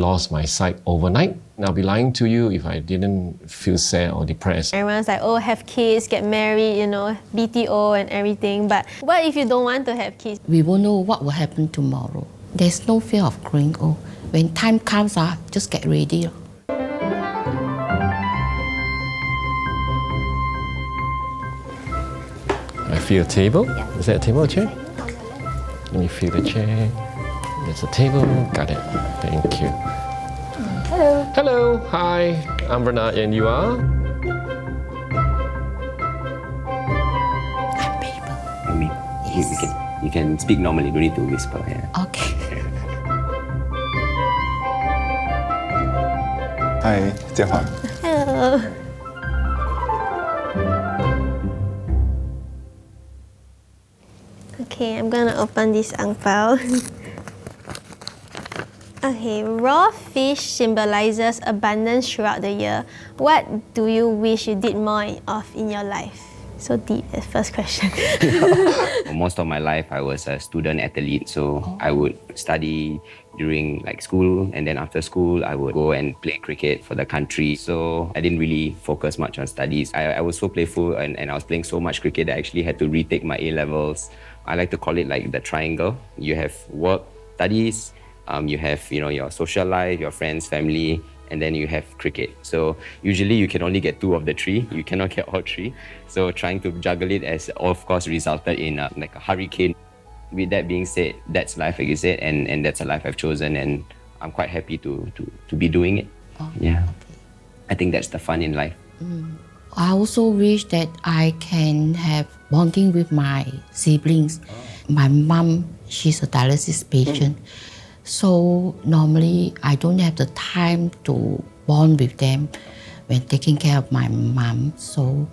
lost my sight overnight. And I'll be lying to you if I didn't feel sad or depressed. Everyone's like, oh, have kids, get married, BTO and everything. But what if you don't want to have kids? We won't know what will happen tomorrow. There's no fear of growing old. When time comes, just get ready. I feel a table. Yeah. Is that a table or chair? Let me feel the chair. There's a table. Got it. Thank you. Hello. Hello. Hi. I'm Bernard, and you are? I'm Mabel. You can speak normally. Don't need to whisper. Yeah. Okay. Hi, Jiahua. Hello. Okay, I'm gonna open this ang pao. Okay, raw fish symbolizes abundance throughout the year. What do you wish you did more of in your life? So deep, that first question. Most of my life, I was a student athlete, so I would study during school, and then after school, I would go and play cricket for the country. So I didn't really focus much on studies. I was so playful, and I was playing so much cricket that I actually had to retake my A-levels. I like to call it like the triangle. You have work, studies, you have your social life, your friends, family, and then you have cricket. So usually you can only get 2 of the 3. You cannot get all 3. So trying to juggle it has, of course, resulted in a hurricane. With that being said, that's life, like you said, and that's a life I've chosen, and I'm quite happy to be doing it. Oh, yeah. okay. I think that's the fun in life. I also wish that I can have bonding with my siblings. My mom, she's a dialysis patient. So normally I don't have the time to bond with them when taking care of my mom. So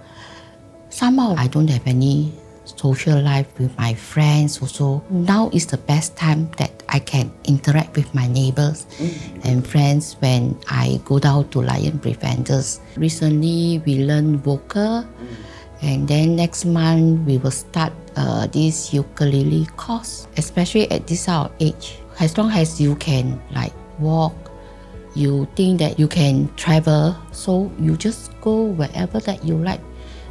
somehow I don't have any social life with my friends also. Now is the best time that I can interact with my neighbors and friends when I go down to Lion Preventers. Recently we learned vocal, and then next month we will start this ukulele course, especially at this our age. As long as you can walk, you think that you can travel, so you just go wherever that you like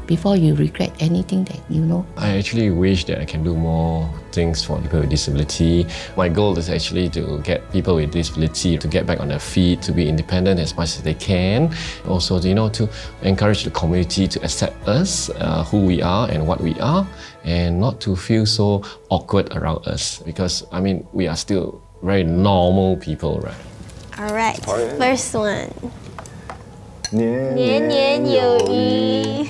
before you regret anything that you know. I actually wish that I can do more things for people with disability. My goal is actually to get people with disability to get back on their feet, to be independent as much as they can. Also, to encourage the community to accept us, who we are and what we are, and not to feel so awkward around us, because we are still very normal people, right? All right, first one. 年年有余.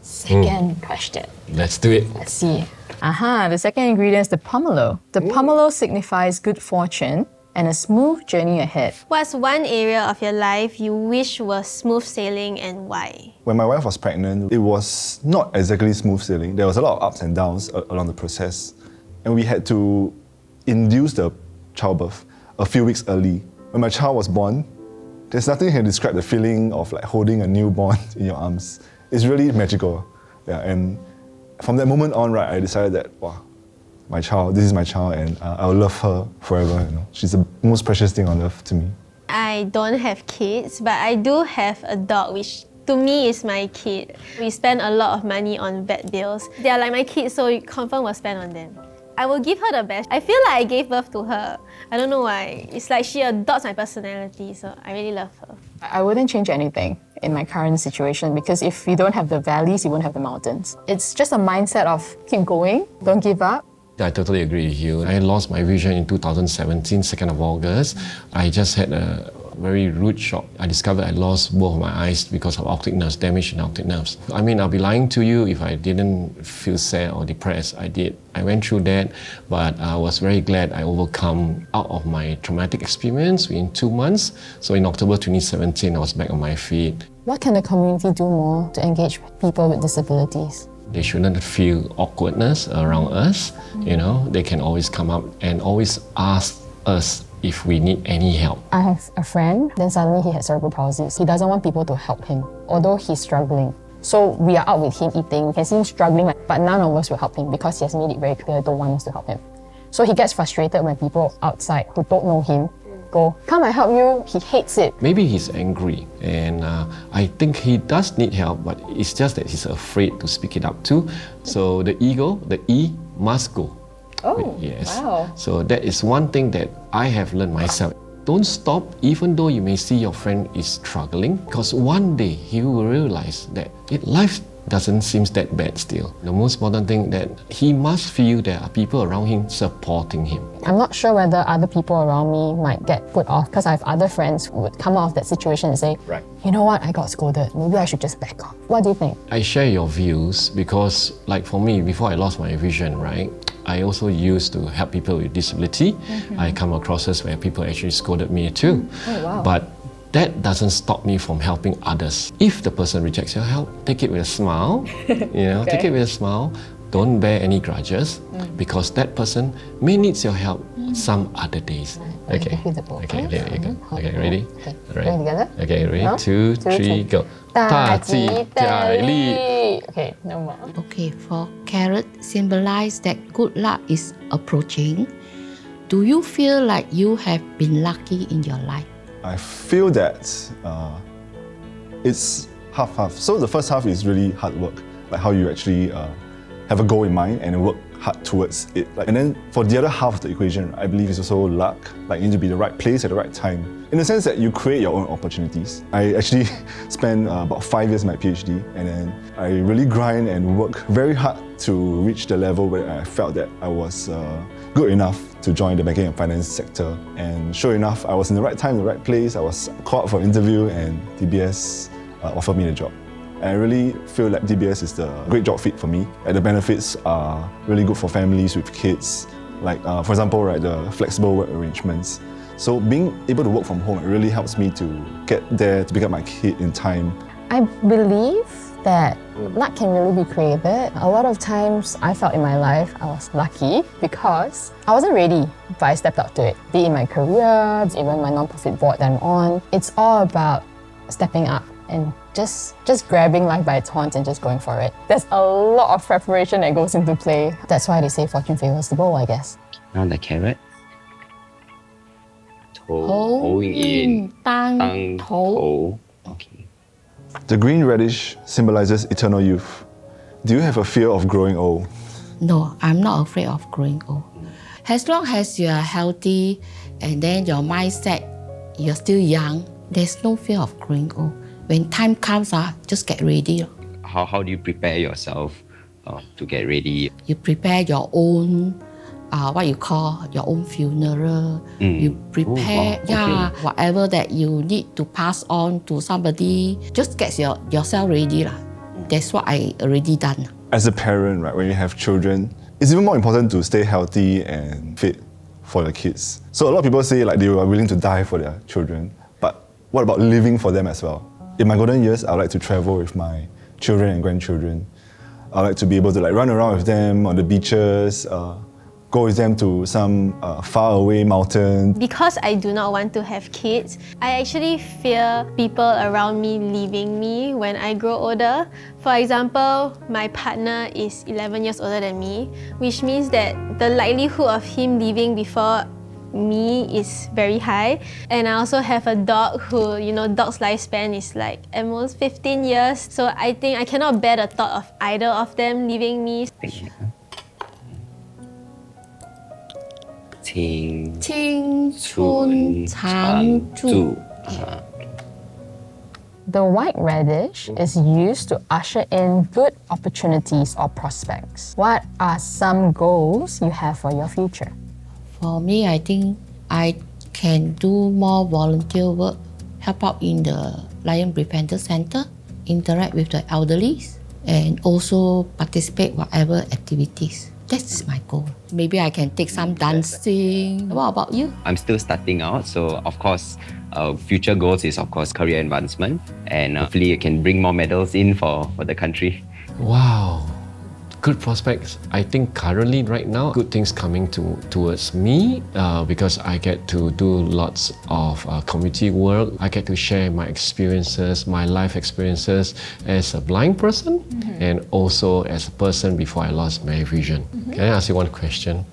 Second question. Let's do it. Let's see. The second ingredient is the pomelo. The pomelo signifies good fortune and a smooth journey ahead. What's one area of your life you wish was smooth sailing, and why? When my wife was pregnant, it was not exactly smooth sailing. There was a lot of ups and downs along the process. And we had to induce the childbirth a few weeks early. When my child was born, there's nothing that can describe the feeling of holding a newborn in your arms. It's really magical. Yeah, and from that moment on, I decided that, wow, this is my child, and I'll love her forever. She's the most precious thing on earth to me. I don't have kids, but I do have a dog, which to me is my kid. We spend a lot of money on vet bills. They are like my kids, so you confirm will spend on them. I will give her the best. I feel like I gave birth to her. I don't know why. It's like she adopts my personality, so I really love her. I wouldn't change anything in my current situation, because if you don't have the valleys, you won't have the mountains. It's just a mindset of keep going, don't give up. I totally agree with you. I lost my vision in 2017, 2nd of August. I just had a very rude shock. I discovered I lost both of my eyes because of optic nerves, damage in optic nerves. I'll be lying to you if I didn't feel sad or depressed. I did. I went through that, but I was very glad I overcome out of my traumatic experience in 2 months. So in October 2017, I was back on my feet. What can the community do more to engage people with disabilities? They shouldn't feel awkwardness around us. They can always come up and always ask us if we need any help. I have a friend, then suddenly he has cerebral palsy. He doesn't want people to help him, although he's struggling. So we are out with him eating, we can see him struggling, but none of us will help him because he has made it very clear they don't want us to help him. So he gets frustrated when people outside who don't know him go. Come, I help you. He hates it. Maybe he's angry, and I think he does need help, but it's just that he's afraid to speak it up too. So the ego, the E, must go. Oh, yes. wow. So that is one thing that I have learned myself. Don't stop even though you may see your friend is struggling, because one day he will realize that life doesn't seem that bad still. The most important thing that he must feel there are people around him supporting him. I'm not sure whether other people around me might get put off because I have other friends who would come out of that situation and say, Right. you know what, I got scolded. Maybe I should just back off. What do you think? I share your views because, like for me, before I lost my vision, right, I also used to help people with disability. I come across this where people actually scolded me too. Oh, wow. But that doesn't stop me from helping others. If the person rejects your help, take it with a smile. Take it with a smile. Don't bear any grudges because that person may need your help some other days. Okay. Give you the both. Okay, there you go. Okay, ready? Okay. Right. Going together? Okay, ready? No? 2, 3, go. 大吉大利. Okay, no more. Okay, for carrot, symbolize that good luck is approaching. Do you feel like you have been lucky in your life? I feel that it's half-half. So the first half is really hard work, like how you actually have a goal in mind and work hard towards it. And then for the other half of the equation, I believe it's also luck. Like you need to be in the right place at the right time. In the sense that you create your own opportunities. I actually spent about 5 years in my PhD, and then I really grind and work very hard to reach the level where I felt that I was good enough to join the banking and finance sector. And sure enough, I was in the right time, the right place. I was called for an interview, and DBS offered me the job. And I really feel like DBS is the great job fit for me. And the benefits are really good for families with kids. Like, for example, right, the flexible work arrangements. So being able to work from home, it really helps me to get there, to pick up my kid in time. I believe that luck can really be created. A lot of times I felt in my life I was lucky because I wasn't ready, but I stepped up to it. Be it in my career, even my non-profit board that I'm on. It's all about stepping up and just grabbing life by its horns and just going for it. There's a lot of preparation that goes into play. That's why they say fortune favors the bold, I guess. Now the carrot. Holding in. Tang tou. Okay. The green radish symbolizes eternal youth. Do you have a fear of growing old? No, I'm not afraid of growing old. As long as you are healthy and then your mindset, you're still young, there's no fear of growing old. When time comes, just get ready. How do you prepare yourself to get ready? You prepare your own, what you call your own funeral. You prepare, whatever that you need to pass on to somebody. Just get yourself ready. That's what I already done. As a parent, right, when you have children, it's even more important to stay healthy and fit for your kids. So a lot of people say like they are willing to die for their children, but what about living for them as well? In my golden years, I would like to travel with my children and grandchildren. I would like to be able to like run around with them on the beaches, go with them to some faraway mountain. Because I do not want to have kids, I actually fear people around me leaving me when I grow older. For example, my partner is 11 years older than me, which means that the likelihood of him leaving before me is very high. And I also have a dog who, dog's lifespan is like almost 15 years. So I think I cannot bear the thought of either of them leaving me.青春常驻. The white radish is used to usher in good opportunities or prospects. What are some goals you have for your future? For me, I think I can do more volunteer work, help out in the Lion Preventer Center, interact with the elderly, and also participate whatever activities. That's my goal. Maybe I can take some dancing. What about you? I'm still starting out, so of course, future goals is of course career advancement, and hopefully I can bring more medals in for the country. Wow, good prospects. I think currently right now, good things coming towards me because I get to do lots of community work. I get to share my experiences, my life experiences as a blind person and also as a person before I lost my vision. Can I ask you one question?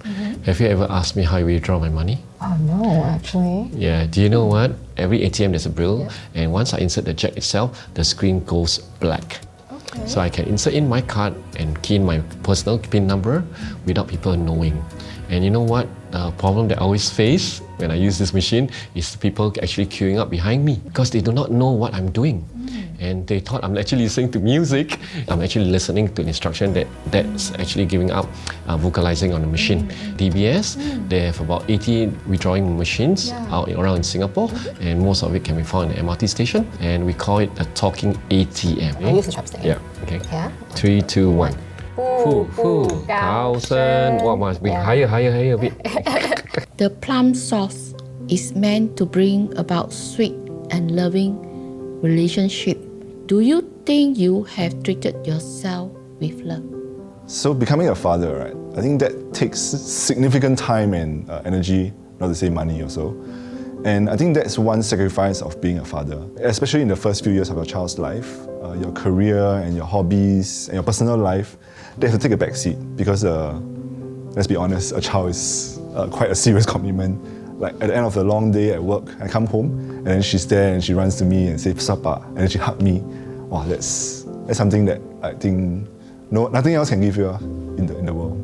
Have you ever asked me how you withdraw my money? Oh no, actually. Yeah, do you know what? Every ATM there's a brill, and once I insert the jack itself, the screen goes black. Okay. So I can insert in my card and key in my personal PIN number without people knowing. And you know what? The problem that I always face when I use this machine is people actually queuing up behind me because they do not know what I'm doing. And they thought I'm actually listening to music. I'm actually listening to instruction that's actually giving up vocalizing on the machine. DBS, they have about 80 withdrawing machines out around in Singapore, and most of it can be found in the MRT station. And we call it a talking ATM. I use the chopstick. Yeah, okay. Yeah. 3, 2, 1. Cao Shen. What must be higher a bit. The plum sauce is meant to bring about sweet and loving relationship. Do you think you have treated yourself with love? So becoming a father, right? I think that takes significant time and energy, not to say money also. And I think that's one sacrifice of being a father, especially in the first few years of your child's life. Your career and your hobbies and your personal life, they have to take a back seat because, let's be honest, a child is quite a serious commitment. Like at the end of the long day at work, I come home and then she's there and she runs to me and says "Sapa," and then she hugged me. Wow, that's something that I think nothing else can give you in the world.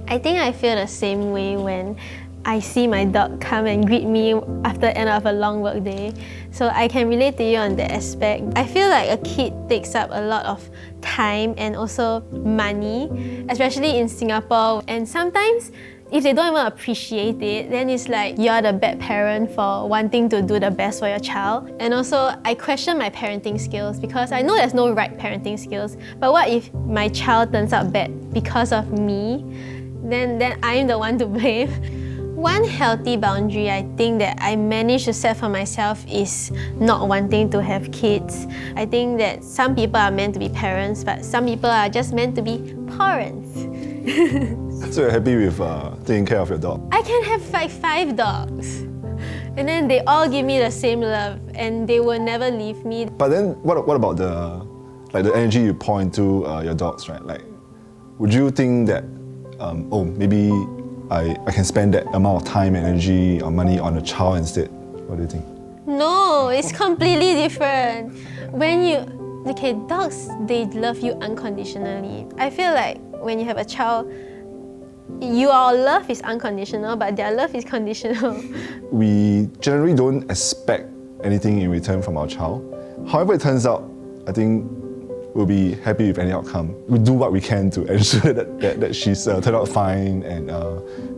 I think I feel the same way when I see my dog come and greet me after the end of a long work day. So I can relate to you on that aspect. I feel like a kid takes up a lot of time and also money, especially in Singapore. And sometimes if they don't even appreciate it, then it's like you're the bad parent for wanting to do the best for your child. And also, I question my parenting skills because I know there's no right parenting skills. But what if my child turns out bad because of me? Then I'm the one to blame. One healthy boundary I think that I managed to set for myself is not wanting to have kids. I think that some people are meant to be parents, but some people are just meant to be parents. So you're happy with taking care of your dog? I can have like 5 dogs. And then they all give me the same love and they will never leave me. But then what about the energy you pour into your dogs, right? Like, would you think that, maybe I can spend that amount of time, energy, or money on a child instead? What do you think? No, it's completely different. Dogs, they love you unconditionally. I feel like when you have a child, your love is unconditional, but their love is conditional. We generally don't expect anything in return from our child. However it turns out, I think we'll be happy with any outcome. We do what we can to ensure that she's turned out fine and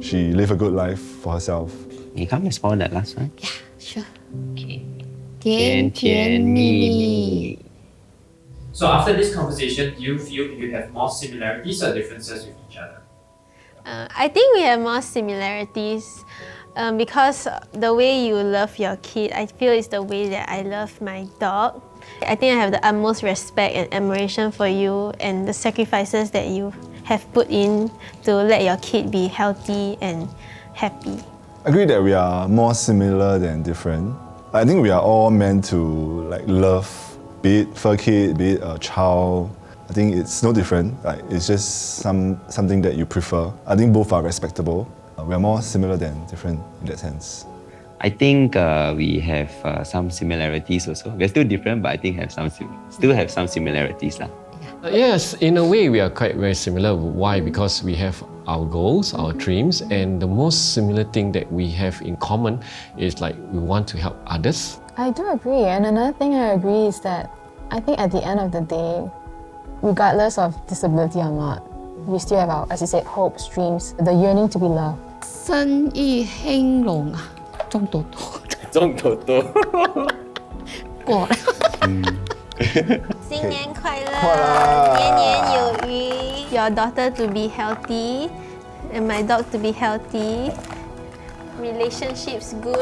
she live a good life for herself. You can't respond that last one. Yeah, sure. Okay. 甜甜蜜蜜. So after this conversation, do you feel you have more similarities or differences with each other? I think we have more similarities because the way you love your kid, I feel is the way that I love my dog. I think I have the utmost respect and admiration for you and the sacrifices that you have put in to let your kid be healthy and happy. I agree that we are more similar than different. I think we are all meant to love, be it for a kid, be it a child. I think it's no different. It's just something that you prefer. I think both are respectable. We are more similar than different in that sense. I think we have some similarities also. We're still different, but I think still have some similarities. Yes, in a way we are quite very similar. Why? Because we have our goals, our dreams, and the most similar thing that we have in common is we want to help others. I do agree, and another thing I agree is that I think at the end of the day, regardless of disability or not, we still have our, as you said, hopes, dreams, the yearning to be loved. 生意兴隆啊，中多多，中多多。过了。新年快乐，年年有余。Your daughter to be healthy, and my dog to be healthy. Relationships good.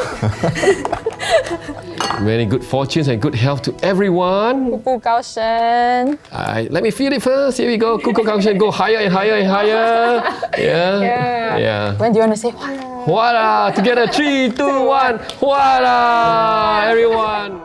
Very good fortunes and good health to everyone. 步步高升。 Let me feel it first. Here we go. Go higher and higher and higher. Yeah. When do you want to say Hua? Voila! Together, 3, 2, 1. Voila! Everyone.